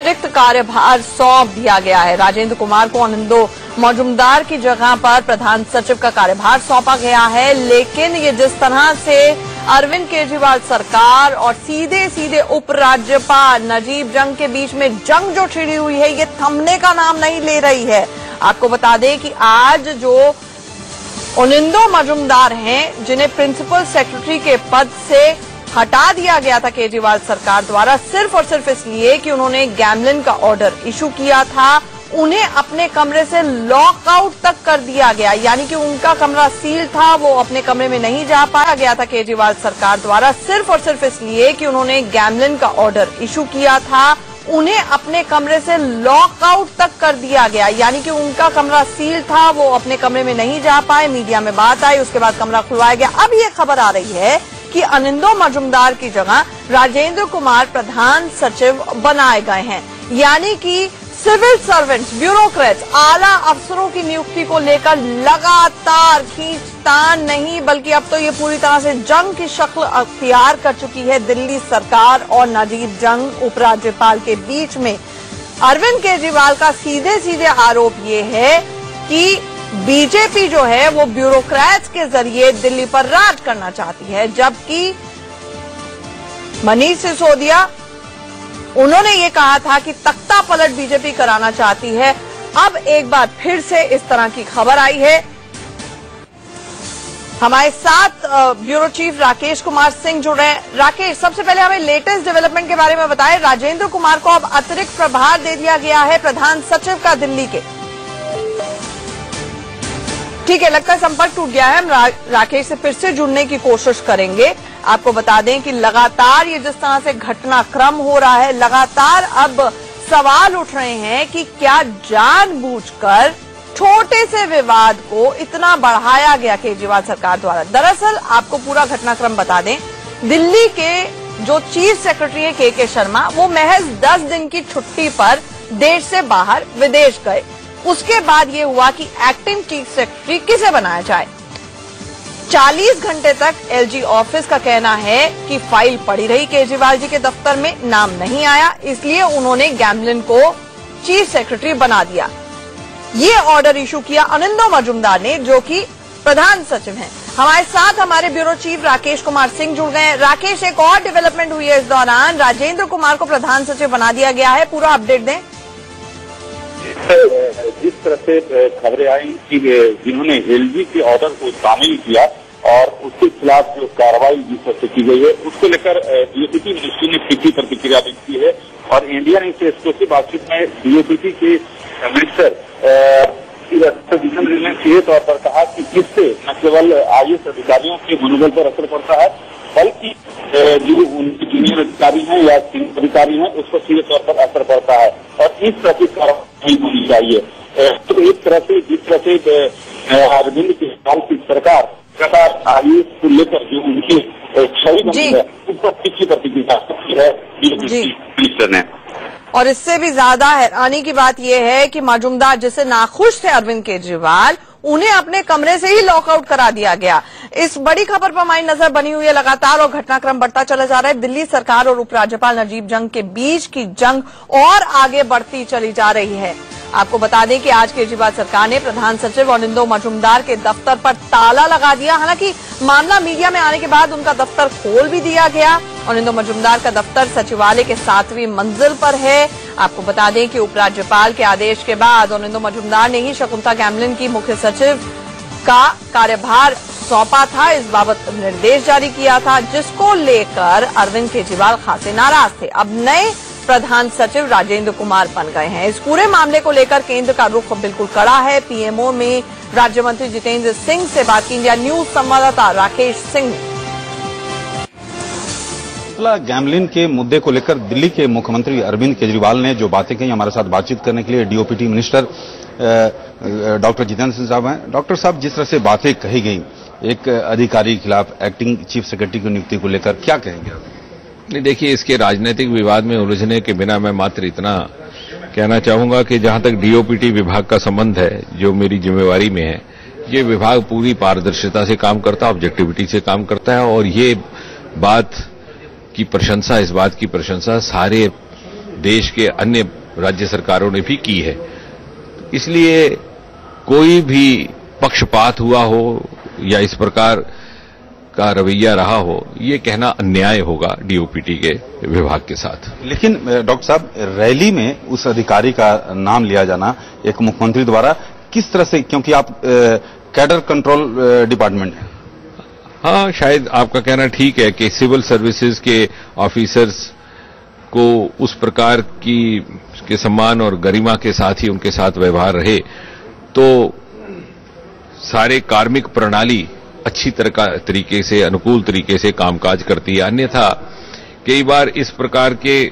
अतिरिक्त कार्यभार सौंप दिया गया है। राजेंद्र कुमार को आनंदो मजूमदार की जगह पर प्रधान सचिव का कार्यभार सौंपा गया है। लेकिन ये जिस तरह से अरविंद केजरीवाल सरकार और सीधे सीधे उपराज्यपाल नजीब जंग के बीच में जंग जो छिड़ी हुई है, ये थमने का नाम नहीं ले रही है। आपको बता दें कि आज जो आनंदो मजूमदार हैं, जिन्हें प्रिंसिपल सेक्रेटरी के पद से हटा दिया गया था केजरीवाल सरकार द्वारा, सिर्फ और सिर्फ इसलिए कि उन्होंने गैमलिन का ऑर्डर इशू किया था, उन्हें अपने कमरे से लॉकआउट तक कर दिया गया। यानी कि उनका कमरा सील था, वो अपने कमरे में नहीं जा पाया गया था केजरीवाल सरकार द्वारा, सिर्फ और सिर्फ इसलिए कि उन्होंने गैमलिन का ऑर्डर इशू किया था, उन्हें अपने कमरे से लॉकआउट तक कर दिया गया। यानी कि उनका कमरा सील था, वो अपने कमरे में नहीं जा पाए, मीडिया में बात आई, उसके बाद कमरा खुलवाया गया। अब ये खबर आ रही है कि आनंदो मजूमदार की जगह राजेंद्र कुमार प्रधान सचिव बनाए गए हैं। यानी कि सिविल सर्वेंट्स, ब्यूरोक्रेट्स, आला अफसरों की नियुक्ति को लेकर लगातार खींचतान नहीं, बल्कि अब तो ये पूरी तरह से जंग की शक्ल अख्तियार कर चुकी है दिल्ली सरकार और नजीब जंग उपराज्यपाल के बीच में। अरविंद केजरीवाल का सीधे सीधे आरोप ये है कि बीजेपी जो है वो ब्यूरोक्रेट्स के जरिए दिल्ली पर राज करना चाहती है, जबकि मनीष सिसोदिया, उन्होंने ये कहा था कि तख्ता पलट बीजेपी कराना चाहती है। अब एक बार फिर से इस तरह की खबर आई है। हमारे साथ ब्यूरो चीफ राकेश कुमार सिंह जुड़ रहे हैं। राकेश, सबसे पहले हमें लेटेस्ट डेवलपमेंट के बारे में बताएं। राजेंद्र कुमार को अब अतिरिक्त प्रभार दे दिया गया है प्रधान सचिव का दिल्ली के। ठीक है, लगता है संपर्क टूट गया है। हम राकेश से फिर से जुड़ने की कोशिश करेंगे। आपको बता दें कि लगातार ये जिस तरह से घटनाक्रम हो रहा है, लगातार अब सवाल उठ रहे हैं कि क्या जानबूझकर छोटे से विवाद को इतना बढ़ाया गया केजरीवाल सरकार द्वारा। दरअसल आपको पूरा घटनाक्रम बता दें, दिल्ली के जो चीफ सेक्रेटरी है के शर्मा, वो महज 10 दिन की छुट्टी पर देश से बाहर विदेश गए। उसके बाद ये हुआ कि एक्टिंग चीफ सेक्रेटरी किसे बनाया जाए। 40 घंटे तक एलजी ऑफिस का कहना है कि फाइल पड़ी रही केजरीवाल जी के दफ्तर में, नाम नहीं आया, इसलिए उन्होंने गैमलिन को चीफ सेक्रेटरी बना दिया। ये ऑर्डर इशू किया आनंदो मजूमदार ने, जो कि प्रधान सचिव हैं। हमारे साथ हमारे ब्यूरो चीफ राकेश कुमार सिंह जुड़ गए हैं। राकेश, एक और डेवलपमेंट हुई है इस दौरान, राजेंद्र कुमार को प्रधान सचिव बना दिया गया है, पूरा अपडेट दें। जिस तरह से खबरें आई कि जिन्होंने एलजी के ऑर्डर को शामिल किया और उसके खिलाफ जो कार्रवाई जिस तरह से की गई है, उसको लेकर डीओपीटी मिनिस्ट्री ने तीखी प्रतिक्रिया व्यक्त की है। और इंडिया ने इस एक्सक्लूसिव बातचीत में डीओपीटी के मिनिस्टर जितेंद्र ने सीधे तौर पर कहा कि इससे न केवल आईएएस अधिकारियों के मनोबल पर असर पड़ता है, बल्कि जो उनके जूनियर अधिकारी हैं या सीनियर अधिकारी हैं, उस पर सीधे तौर पर असर पड़ता है और इस तरह की कार्रवाई नहीं होनी चाहिए। तो एक तरह से जिस तरह से अरविंद केजरीवाल की सरकार आईएएस को लेकर जो उनकी छवि बनी है, उस पर तीखी प्रतिक्रिया है मिनिस्टर ने। और इससे भी ज्यादा हैरानी की बात यह है कि मजूमदार जिससे नाखुश थे अरविंद केजरीवाल, उन्हें अपने कमरे से ही लॉकआउट करा दिया गया। इस बड़ी खबर पर हमारी नजर बनी हुई है लगातार और घटनाक्रम बढ़ता चला जा रहा है। दिल्ली सरकार और उपराज्यपाल नजीब जंग के बीच की जंग और आगे बढ़ती चली जा रही है। आपको बता दें कि आज केजरीवाल सरकार ने प्रधान सचिव आनंदो मजूमदार के दफ्तर पर ताला लगा दिया। हालांकि मामला मीडिया में आने के बाद उनका दफ्तर खोल भी दिया गया। आनंदो मजूमदार का दफ्तर सचिवालय के 7वीं मंजिल पर है। आपको बता दें कि उपराज्यपाल के आदेश के बाद आनंदो मजूमदार ने ही शकुंतला गैमलिन की मुख्य सचिव का कार्यभार सौंपा था, इस बाबत निर्देश जारी किया था, जिसको लेकर अरविंद केजरीवाल खासे नाराज थे। अब नए प्रधान सचिव राजेंद्र कुमार बन गए हैं। इस पूरे मामले को लेकर केंद्र का रुख बिल्कुल कड़ा है। पीएमओ में राज्य मंत्री जितेंद्र सिंह से बात की इंडिया न्यूज संवाददाता राकेश सिंह। गैमलिन के मुद्दे को लेकर दिल्ली के मुख्यमंत्री अरविंद केजरीवाल ने जो बातें कही, हमारे साथ बातचीत करने के लिए DOPT minister doctor Jitendra Singh साहब हैं। डॉक्टर साहब, जिस तरह से बातें कही गई एक अधिकारी के खिलाफ एक्टिंग चीफ सेक्रेटरी की नियुक्ति को लेकर, क्या कहेंगे आप? नहीं, देखिए, इसके राजनीतिक विवाद में उलझने के बिना मैं मात्र इतना कहना चाहूंगा कि जहां तक डीओपीटी विभाग का संबंध है, जो मेरी जिम्मेवारी में है, ये विभाग पूरी पारदर्शिता से काम करता है, ऑब्जेक्टिविटी से काम करता है। और ये बात की प्रशंसा, इस बात की प्रशंसा सारे देश के अन्य राज्य सरकारों ने भी की है। इसलिए कोई भी पक्षपात हुआ हो या इस प्रकार का रवैया रहा हो, ये कहना अन्याय होगा डीओपीटी के विभाग के साथ। लेकिन डॉक्टर साहब, रैली में उस अधिकारी का नाम लिया जाना एक मुख्यमंत्री द्वारा किस तरह से, क्योंकि आप कैडर कंट्रोल डिपार्टमेंट है। हाँ, शायद आपका कहना ठीक है कि सिविल सर्विसेज के ऑफिसर्स को उस प्रकार के सम्मान और गरिमा के साथ ही उनके साथ व्यवहार रहे तो सारे कार्मिक प्रणाली अच्छी तरीके से, अनुकूल तरीके से कामकाज करती है। अन्यथा कई बार इस प्रकार के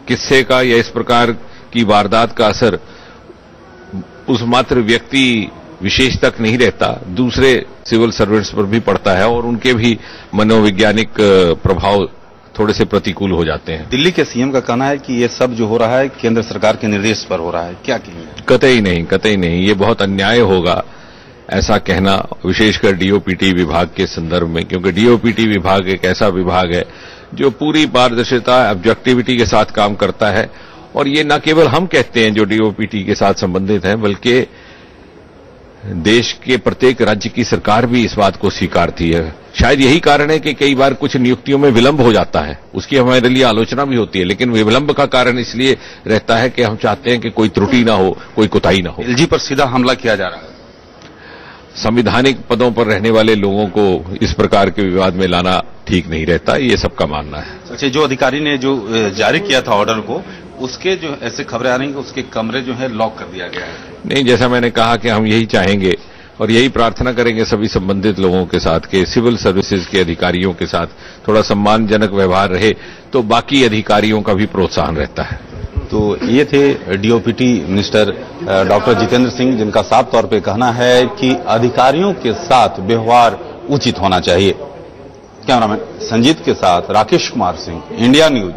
किस्से का या इस प्रकार की वारदात का असर उस मात्र व्यक्ति विशेष तक नहीं रहता, दूसरे सिविल सर्वेंट्स पर भी पड़ता है और उनके भी मनोवैज्ञानिक प्रभाव थोड़े से प्रतिकूल हो जाते हैं। दिल्ली के सीएम का कहना है कि ये सब जो हो रहा है केंद्र सरकार के निर्देश पर हो रहा है, क्या कहेंगे? कतई नहीं, कतई नहीं, ये बहुत अन्याय होगा ऐसा कहना, विशेषकर डीओपीटी विभाग के संदर्भ में, क्योंकि डीओपीटी विभाग एक ऐसा विभाग है जो पूरी पारदर्शिता, ऑब्जेक्टिविटी के साथ काम करता है। और ये न केवल हम कहते हैं जो डीओपीटी के साथ संबंधित हैं, बल्कि देश के प्रत्येक राज्य की सरकार भी इस बात को स्वीकारती है। शायद यही कारण है कि कई बार कुछ नियुक्तियों में विलंब हो जाता है, उसकी हमारे लिए आलोचना भी होती है, लेकिन विलंब का कारण इसलिए रहता है कि हम चाहते हैं कि कोई त्रुटि ना हो, कोई कोताही ना हो। एलजी पर सीधा हमला किया जा रहा है। संवैधानिक पदों पर रहने वाले लोगों को इस प्रकार के विवाद में लाना ठीक नहीं रहता, ये सबका मानना है। अच्छा, जो अधिकारी ने जो जारी किया था ऑर्डर को, उसके जो ऐसे खबरें आ रही हैं कि उसके कमरे जो है लॉक कर दिया गया है। नहीं, जैसा मैंने कहा कि हम यही चाहेंगे और यही प्रार्थना करेंगे सभी संबंधित लोगों के साथ कि सिविल सर्विसेज के अधिकारियों के साथ थोड़ा सम्मानजनक व्यवहार रहे तो बाकी अधिकारियों का भी प्रोत्साहन रहता है। तो ये थे DOPT minister doctor Jitendra Singh, जिनका साफ तौर पे कहना है कि अधिकारियों के साथ व्यवहार उचित होना चाहिए। कैमरामैन संजीत के साथ राकेश कुमार सिंह, इंडिया न्यूज।